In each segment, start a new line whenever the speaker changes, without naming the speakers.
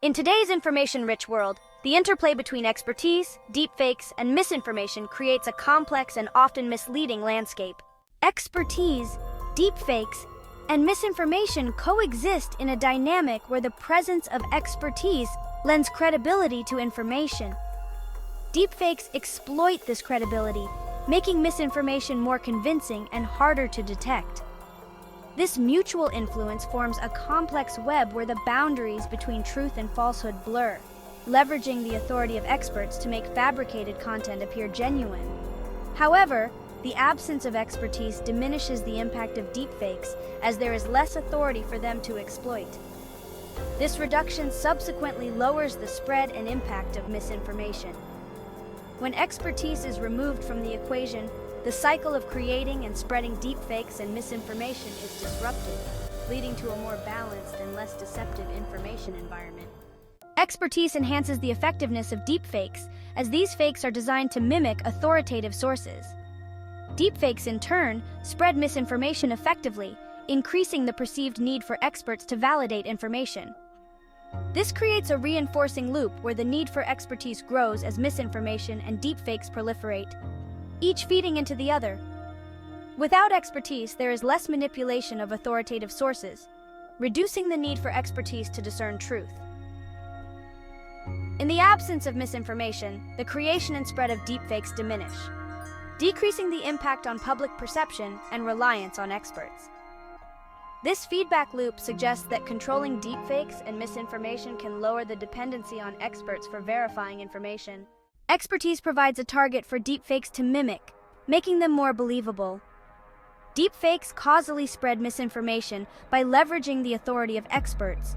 In today's information-rich world, the interplay between expertise, deepfakes, and misinformation creates a complex and often misleading landscape. Expertise, deepfakes, and misinformation coexist in a dynamic where the presence of expertise lends credibility to information. Deepfakes exploit this credibility, making misinformation more convincing and harder to detect. This mutual influence forms a complex web where the boundaries between truth and falsehood blur, leveraging the authority of experts to make fabricated content appear genuine. However, the absence of expertise diminishes the impact of deepfakes as there is less authority for them to exploit. This reduction subsequently lowers the spread and impact of misinformation. When expertise is removed from the equation, the cycle of creating and spreading deepfakes and misinformation is disrupted, leading to a more balanced and less deceptive information environment. Expertise enhances the effectiveness of deepfakes, as these fakes are designed to mimic authoritative sources. Deepfakes, in turn, spread misinformation effectively, increasing the perceived need for experts to validate information. This creates a reinforcing loop where the need for expertise grows as misinformation and deepfakes proliferate, each feeding into the other. Without expertise, there is less manipulation of authoritative sources, reducing the need for expertise to discern truth. In the absence of misinformation, the creation and spread of deepfakes diminish, decreasing the impact on public perception and reliance on experts. This feedback loop suggests that controlling deepfakes and misinformation can lower the dependency on experts for verifying information. Expertise provides a target for deepfakes to mimic, making them more believable. Deepfakes causally spread misinformation by leveraging the authority of experts,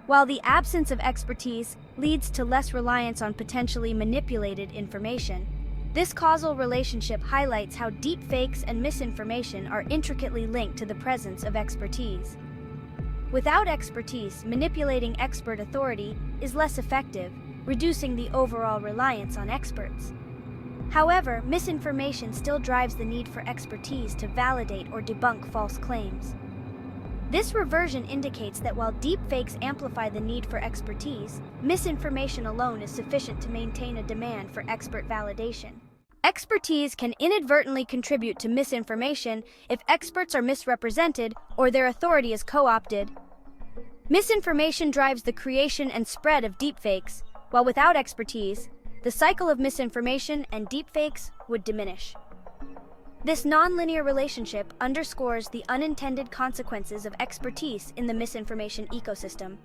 while the absence of expertise leads to less reliance on potentially manipulated information. This causal relationship highlights how deepfakes and misinformation are intricately linked to the presence of expertise. Without expertise, manipulating expert authority is less effective, reducing the overall reliance on experts. However, misinformation still drives the need for expertise to validate or debunk false claims. This reversion indicates that while deepfakes amplify the need for expertise, misinformation alone is sufficient to maintain a demand for expert validation. Expertise can inadvertently contribute to misinformation if experts are misrepresented or their authority is co-opted. Misinformation drives the creation and spread of deepfakes, while without expertise, the cycle of misinformation and deepfakes would diminish. This nonlinear relationship underscores the unintended consequences of expertise in the misinformation ecosystem.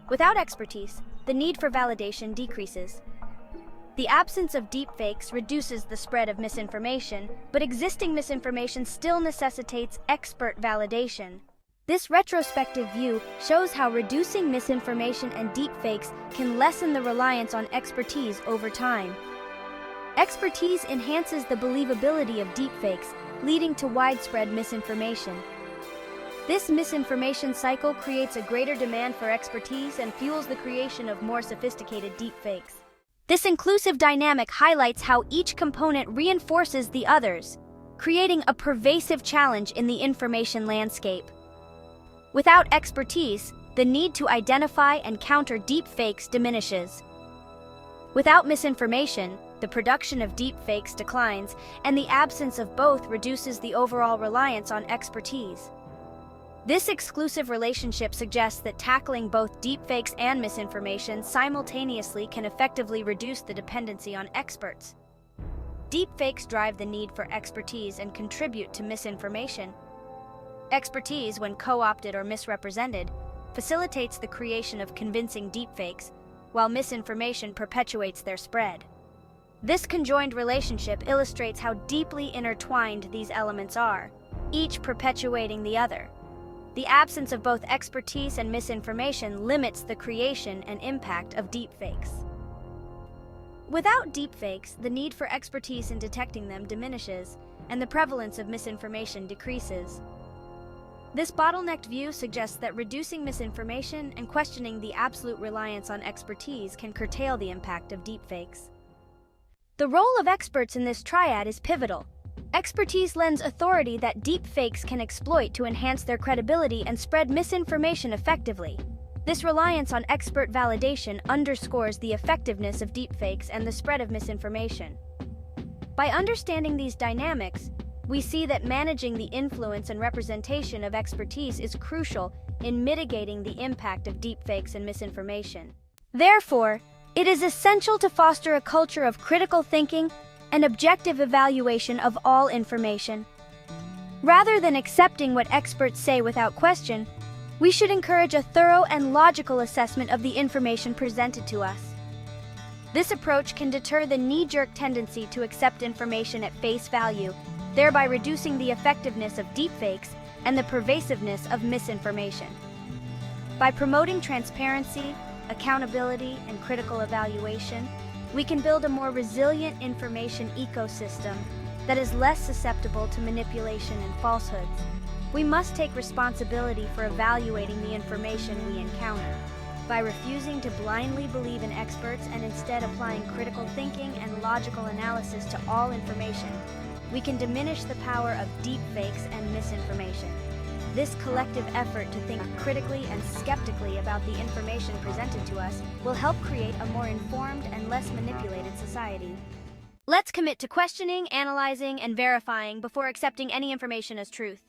Without expertise, the need for validation decreases. The absence of deepfakes reduces the spread of misinformation, but existing misinformation still necessitates expert validation. This retrospective view shows how reducing misinformation and deepfakes can lessen the reliance on expertise over time. Expertise enhances the believability of deepfakes, leading to widespread misinformation. This misinformation cycle creates a greater demand for expertise and fuels the creation of more sophisticated deepfakes. This inclusive dynamic highlights how each component reinforces the others, creating a pervasive challenge in the information landscape. Without expertise, the need to identify and counter deepfakes diminishes. Without misinformation, the production of deepfakes declines, and the absence of both reduces the overall reliance on expertise. This exclusive relationship suggests that tackling both deepfakes and misinformation simultaneously can effectively reduce the dependency on experts. Deepfakes drive the need for expertise and contribute to misinformation. Expertise, when co-opted or misrepresented, facilitates the creation of convincing deepfakes, while misinformation perpetuates their spread. This conjoined relationship illustrates how deeply intertwined these elements are, each perpetuating the other. The absence of both expertise and misinformation limits the creation and impact of deepfakes. Without deepfakes, the need for expertise in detecting them diminishes, and the prevalence of misinformation decreases. This bottlenecked view suggests that reducing misinformation and questioning the absolute reliance on expertise can curtail the impact of deepfakes. The role of experts in this triad is pivotal. Expertise lends authority that deepfakes can exploit to enhance their credibility and spread misinformation effectively. This reliance on expert validation underscores the effectiveness of deepfakes and the spread of misinformation. By understanding these dynamics, we see that managing the influence and representation of expertise is crucial in mitigating the impact of deepfakes and misinformation. Therefore, it is essential to foster a culture of critical thinking and objective evaluation of all information. Rather than accepting what experts say without question, we should encourage a thorough and logical assessment of the information presented to us. This approach can deter the knee-jerk tendency to accept information at face value, thereby reducing the effectiveness of deepfakes and the pervasiveness of misinformation. By promoting transparency, accountability, and critical evaluation, we can build a more resilient information ecosystem that is less susceptible to manipulation and falsehoods. We must take responsibility for evaluating the information we encounter. By refusing to blindly believe in experts and instead applying critical thinking and logical analysis to all information, we can diminish the power of deepfakes and misinformation. This collective effort to think critically and skeptically about the information presented to us will help create a more informed and less manipulated society. Let's commit to questioning, analyzing, and verifying before accepting any information as truth.